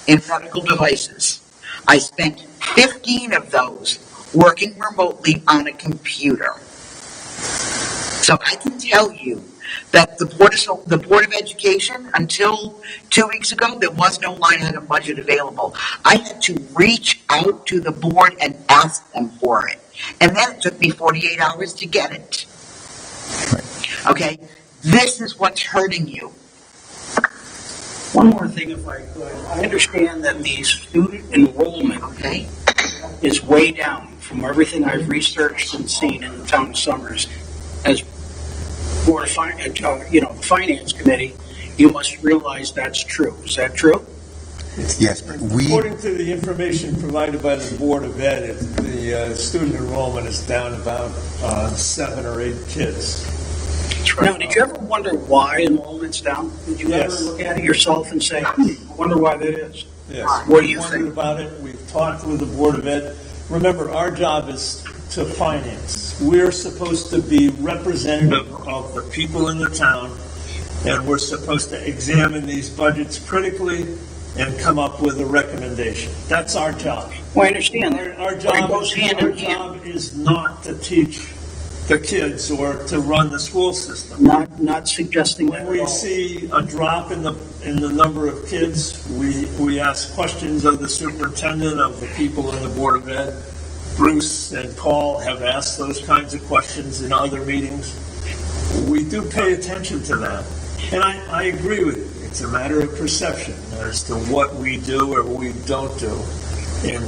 in medical devices. I spent 15 of those working remotely on a computer. So I can tell you that the Board of Education, until 2 weeks ago, there was no line item budget available. I had to reach out to the board and ask them for it. And then it took me 48 hours to get it. Okay? This is what's hurting you. One more thing, if I could. I understand that the student enrollment is way down from everything I've researched and seen in the town of Summers. As Board of the Finance Committee, you must realize that's true. Is that true? Yes, but According to the information provided by the Board of Ed, the student enrollment is down about 7 or 8 kids. Now, did you ever wonder why enrollment's down? Did you ever look at it yourself and say, I wonder why that is? Yes. What do you We've think? wondered about it. We've talked with the Board of Ed. Remember, our job is to finance. We're supposed to be representative of the people in the town, and we're supposed to examine these budgets critically and come up with a recommendation. That's our job. Well, I understand that. Our But it job, goes hand in hand. our job is not to teach the kids or to run the school system. Not suggesting that When we at all. see a drop in the number of kids, we ask questions of the superintendent, of the people in the Board of Ed. Bruce and Paul have asked those kinds of questions in other meetings. We do pay attention to that. And I agree with you. It's a matter of perception as to what we do or we don't do. And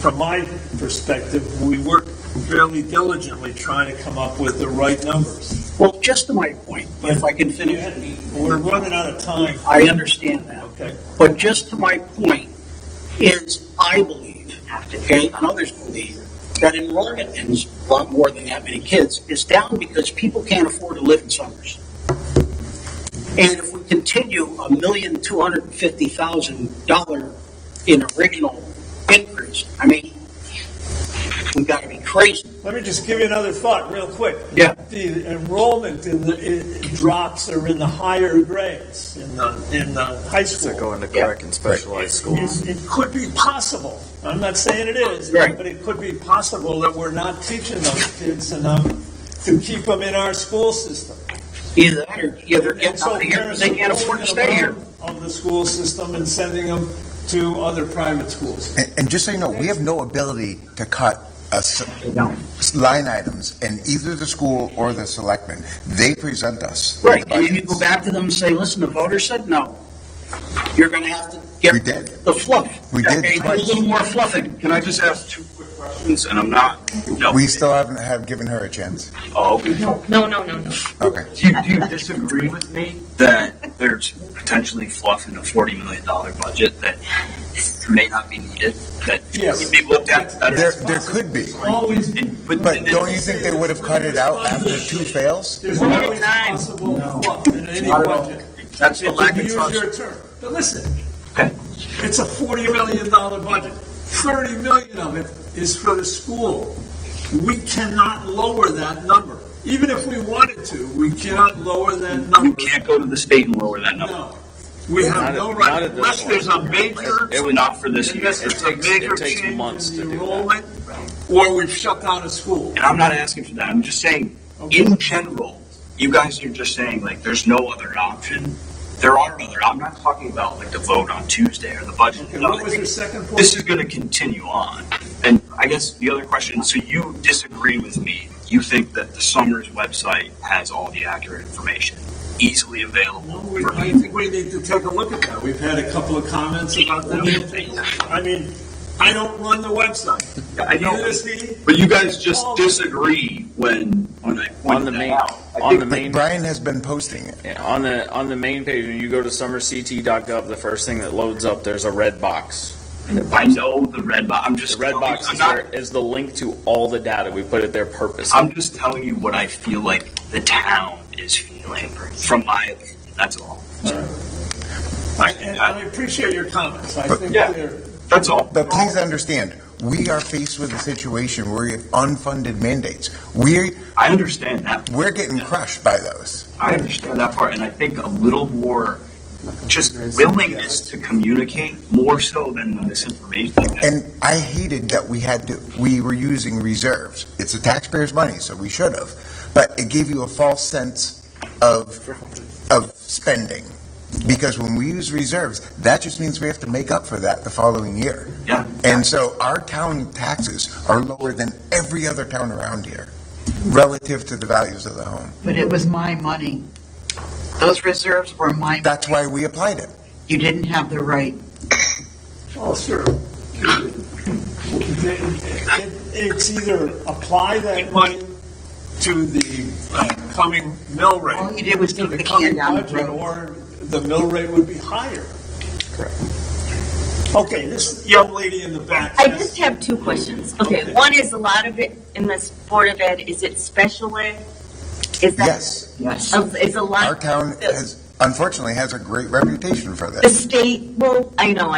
from my perspective, we work fairly diligently trying to come up with the right numbers. Well, just to my point, if I can finish. We're running out of time. I understand that. Okay. But just to my point is, I believe, okay, and others believe, that enrollment in a lot more than that many kids is down because people can't afford to live in Summers. And if we continue $1,250,000 in original increase, I mean, we've got to be crazy. Let me just give you another thought real quick. Yeah. The enrollment drops are in the higher grades, in the high school. They're going to correct and specialized schools. It could be possible, I'm not saying it is, Right. but it could be possible that we're not teaching those kids enough to keep them in our school system. Either that or they're And getting so out of here because parents they can't are afford to pulling stay them here. out of the school system and sending them to other private schools. And just so you know, we have no ability to cut line items in either the school or the selectmen. They present us. with Right, the and then you budgets. go back to them and say, listen, the voters said no. You're going to have to get We did. the fluff. We did Okay, twice. a little more fluffing. Can I just ask 2 quick questions? And I'm not. No. We still haven't have given her a chance. Oh, okay. No. Okay. Do you disagree with me that there's potentially fluff in a $40 million budget that may not be needed? That Yes. would be looked at? There could be. Always, But don't you think they would have cut it out after 2 fails? there's always possible fluff in any budget. That's the lack of Use trust. your term. But listen, Okay. it's a $40 million budget. $30 million of it is for the school. We cannot lower that number. Even if we wanted to, we cannot lower that number. You can't go to the state and lower that number. No. We have Not no at- right, not at this unless there's a point. major, It would not for this year. unless there's a major it takes change months in to the do that. enrollment, or we've shut down a school. And I'm not asking for that. I'm just saying, in general, you guys are just saying, like, there's no other option. There are other, I'm not talking about, like, the vote on Tuesday or the budget. Okay, No, what I was think your second point? this is going to continue on. And I guess the other question, so you disagree with me. You think that the Summers website has all the accurate information easily available? I think we need to take a look at that. We've had a couple of comments about that. I mean, I don't run the website. I know, Neither does he. but you guys just disagree when I On the pointed that main, out. on the main, Brian has been posting it. yeah, on the main page, when you go to summerct.gov, the first thing that loads up, there's a red box. I know the red box. I'm The just red box I'm is, not- there, is the link to all the data. We put it there purposely. I'm just telling you what I feel like the town is feeling from my opinion. That's all. And I appreciate your comments. I think Yeah. they're, That's all. But please understand, we are faced with a situation where we have unfunded mandates. I understand that. We're getting crushed by those. I understand that part, and I think a little more just willingness to communicate more so than the misinformation. And I hated that we were using reserves. It's the taxpayers' money, so we should have. But it gave you a false sense of spending. Because when we use reserves, that just means we have to make up for that the following year. Yeah. And so our town taxes are lower than every other town around here relative to the values of the home. But it was my money. Those reserves were my money. That's why we applied it. You didn't have the right. Well, sir, it's either apply that money to the coming mill rate. All you did was to kick the coming can down the budget, road. or the mill rate would be higher. Correct. Okay, this young lady in the back. I just have two questions. Okay, one is a lot of it in this Board of Ed, is it special ed? Is that? Yes. Is a lot. Our town unfortunately has a great reputation for The this. state, well, I know,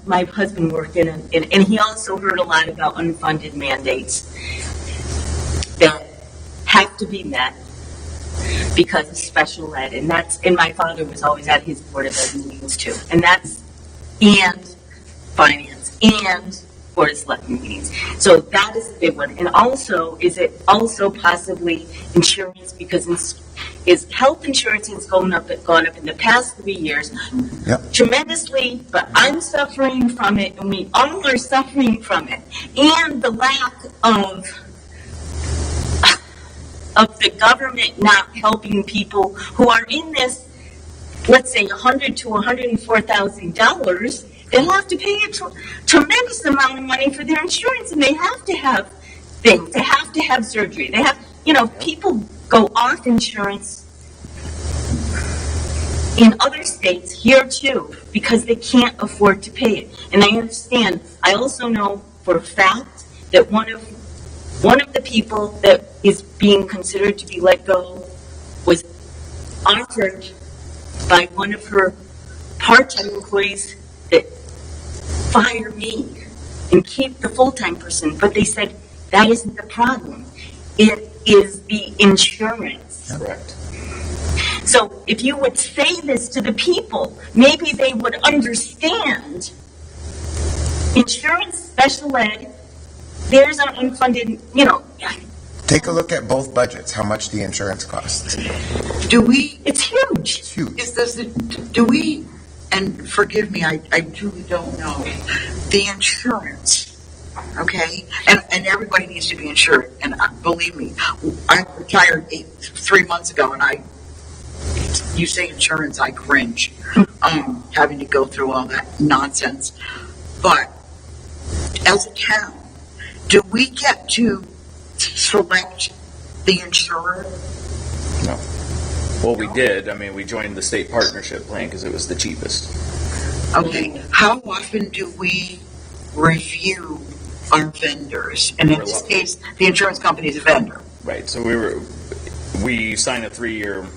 my husband worked in and he also heard a lot about unfunded mandates that have to be met because of special ed, and my father was always at his Board of Ed meetings too, and finance, and Board of Selectmen meetings. So that is a big one. And also, is it also possibly insurance, because is health insurance has gone up in the past 3 years tremendously, but I'm suffering from it, and we all are suffering from it. And the lack of the government not helping people who are in this, let's say $100,000 to $104,000, they have to pay a tremendous amount of money for their insurance, and they have to have things. They have to have surgery. They have, people go off insurance in other states here too because they can't afford to pay it. And I understand. I also know for a fact that one of the people that is being considered to be let go was offered by one of her part-time employees that fire me and keep the full-time person. But they said that isn't the problem. It is the insurance. Correct. So if you would say this to the people, maybe they would understand insurance, special ed, there's an unfunded, Take a look at both budgets, how much the insurance costs. It's huge. It's huge. Do we, and forgive me, I truly don't know, the insurance, okay? And everybody needs to be insured. And believe me, I retired 3 months ago, and you say insurance, I cringe, having to go through all that nonsense. But as a town, do we get to select the insurer? No. Well, we did. We joined the state partnership plan because it was the cheapest. Okay, how often do we review our vendors? And in this case, the insurance company is a vendor. Right. So we signed a 3-year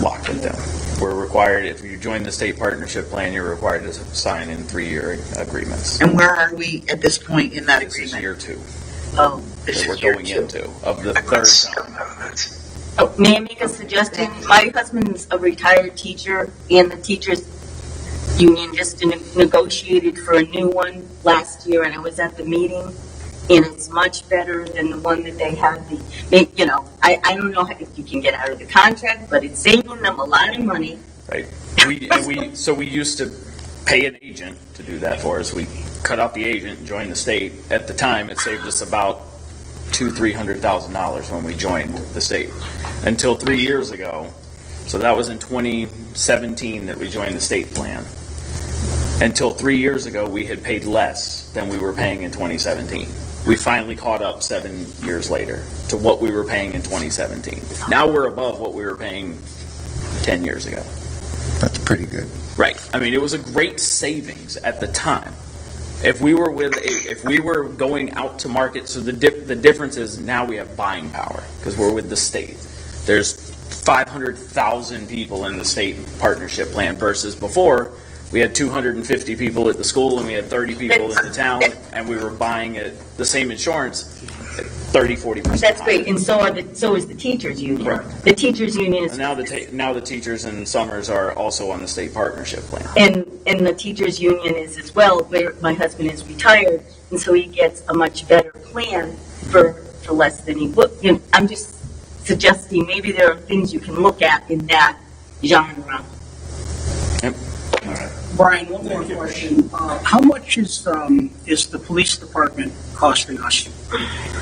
lock with them. We're required, if you join the state partnership plan, you're required to sign in 3-year agreements. And where are we at this point in that This is agreement? year 2 Oh, that this we're is year going 2. into of the third time. Oh, may I make a suggestion? My husband's a retired teacher, and the teachers union just negotiated for a new one last year, and I was at the meeting, and it's much better than the one that they had. I don't know if you can get out of the contract, but it's saving them a lot of money. Right. So we used to pay an agent to do that for us. We cut out the agent and joined the state. At the time, it saved us about $200,000-$300,000 when we joined the state. Until 3 years ago, so that was in 2017 that we joined the state plan. Until 3 years ago, we had paid less than we were paying in 2017. We finally caught up 7 years later to what we were paying in 2017. Now we're above what we were paying 10 years ago. That's pretty good. Right. It was a great savings at the time. If we were going out to market, so the difference is now we have buying power because we're with the state. There's 500,000 people in the state partnership plan versus before we had 250 people at the school and we had 30 people in the town, and we were buying it, the same insurance, at 30-40%. That's great, and so is the teachers union. Correct. The teachers union is. And now the teachers in Summers are also on the state partnership plan. And the teachers union is as well, where my husband is retired, and so he gets a much better plan for less than he would. You know, I'm just suggesting maybe there are things you can look at in that genre. Yep. Brian, one more question. How much is the police department costing us?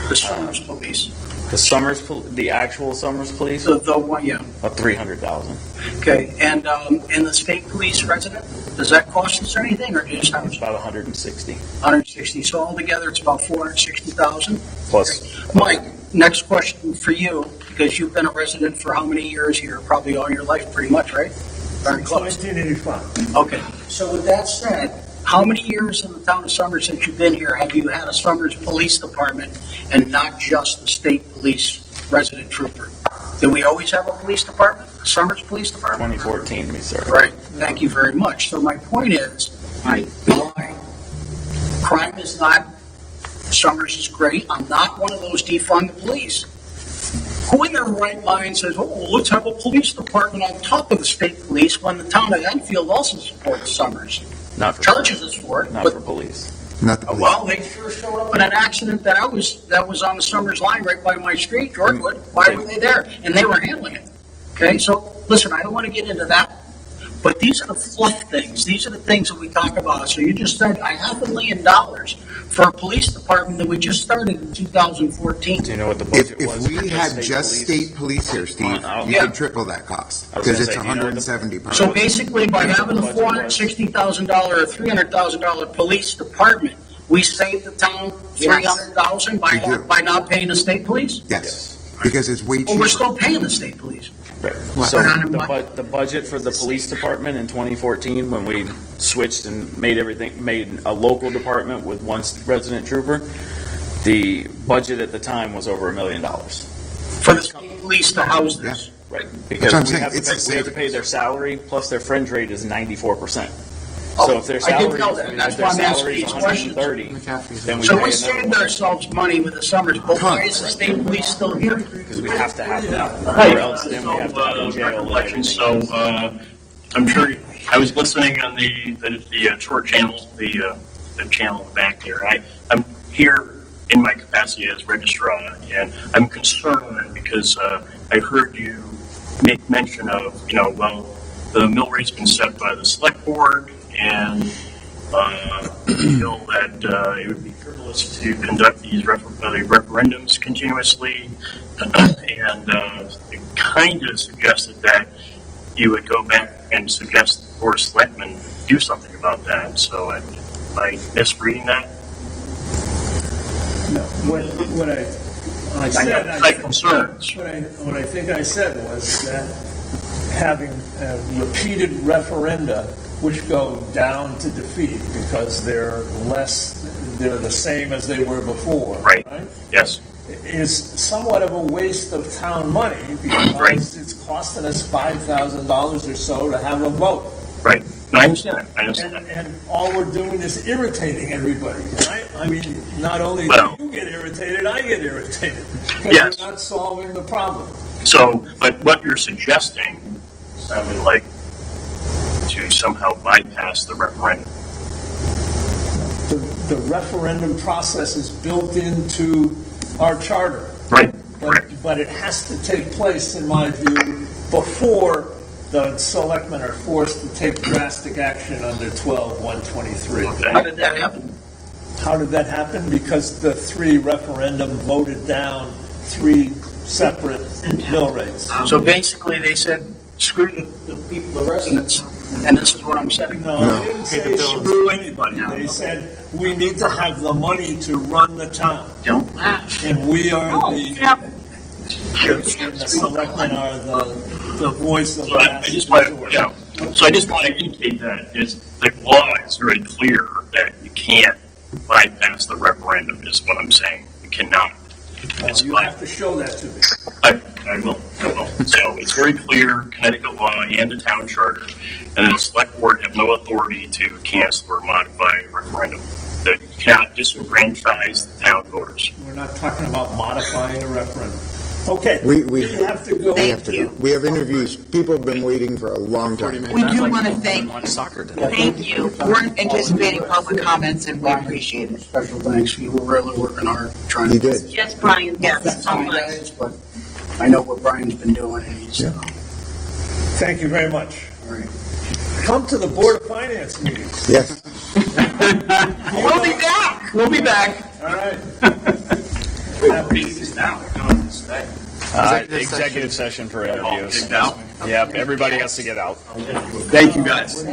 The Summers Police? The actual Summers Police? The one, yeah. Of $300,000. Okay, and the state police resident, does that cost us anything, or just how much? About 160. 160, so altogether it's about 460,000? Plus. Mike, next question for you, because you've been a resident for how many years here? Probably all your life, pretty much, right? Very close. 1985. Okay, so with that said, how many years in the town of Summers since you've been here have you had a Summers Police Department and not just the state police resident trooper? Did we always have a police department, a Summers Police Department? 2014, we started. Right, thank you very much. So my point is, why? Crime is not, Summers is great, I'm not one of those defund the police. Who in their right mind says, oh, let's have a police department on top of the state police when the town of Enfield also supports Summers? Not for Charges us for it. Not but, for police. Not the police. Well, they sure showed up in an accident that was on the Summers line right by my street, Georgewood. Why were they there? And they were handling it. Okay, so listen, I don't want to get into that. But these are the fluff things. These are the things that we talk about. So you just said $500,000 for a police department that we just started in 2014. Do you know what the budget was? If we had just state police here, Steve, you could triple that cost because it's 170 per. So basically, by having a $460,000 or $300,000 police department, we saved the town $300,000 by not paying the state police. Yes, because it's way cheaper. Well, we're still paying the state police. Right. So the budget for the police department in 2014, when we switched and made a local department with one resident trooper, the budget at the time was over $1 million. For the state police to house this. Yeah. Right. Because we have to pay their salary, plus their fringe rate is 94%. So if their salary is 130, then we So pay we saved ourselves money with the Summers, but why is the state police still here? because we have to have them, or else then we have to have them jail. So, I'm sure, I was listening on the short channel, the channel back there. I'm here in my capacity as registrar, and I'm concerned because I heard you make mention of, the mill rate's been set by the select board, and feel that it would be frivolous to conduct these referendums continuously, and it kind of suggested that you would go back and suggest the Board of Selectmen do something about that. So am I misreading that? No, what I said, I concerns. what I think I said was that having repeated referenda which go down to defeat because they're the same as they were before. Right. Yes. Is somewhat of a waste of town money because it's costing us $5,000 or so to have a vote. Right. No, I understand. And all we're doing is irritating everybody, right? I mean, not only do you get irritated, I get irritated because we're not solving the problem. So, but what you're suggesting sounded like to somehow bypass the referendum. The referendum process is built into our charter. Right. But it has to take place, in my view, before the selectmen are forced to take drastic action under 12-123. Okay. How did that happen? How did that happen? Because the three referendum voted down three separate mill rates. So basically, they said, screw the people, the residents, and this is what I'm saying. No, they didn't say screw anybody. They said, we need to have the money to run the town. And we are the selectmen are the voice of the So I just want to indicate that the law is very clear that you can't bypass the referendum, is what I'm saying. You cannot. You have to show that to me. I will. So it's very clear, Connecticut law and the town charter, and the select board have no authority to cancel or modify a referendum. That you cannot disenfranchise the town voters. We're not talking about modifying a referendum. Okay, We have to go. We have to go. We have interviews. People have been waiting for a long time. We do want to thank, Soccer today. thank you. We're anticipating public comments and we appreciate it. Special thanks. You were really working hard trying You to. did. Yes, Brian, Yes. thanks so You much. guys, but I know what Brian's been doing, and he's, Yeah. Thank you very much. all right. Come to the Board of Finance meetings. Yes. We'll be back. We'll be back. All right. Meetings now, they're doing this today. Executive session for interviews. Kicked out? Yep, everybody has to get out. Thank you, guys.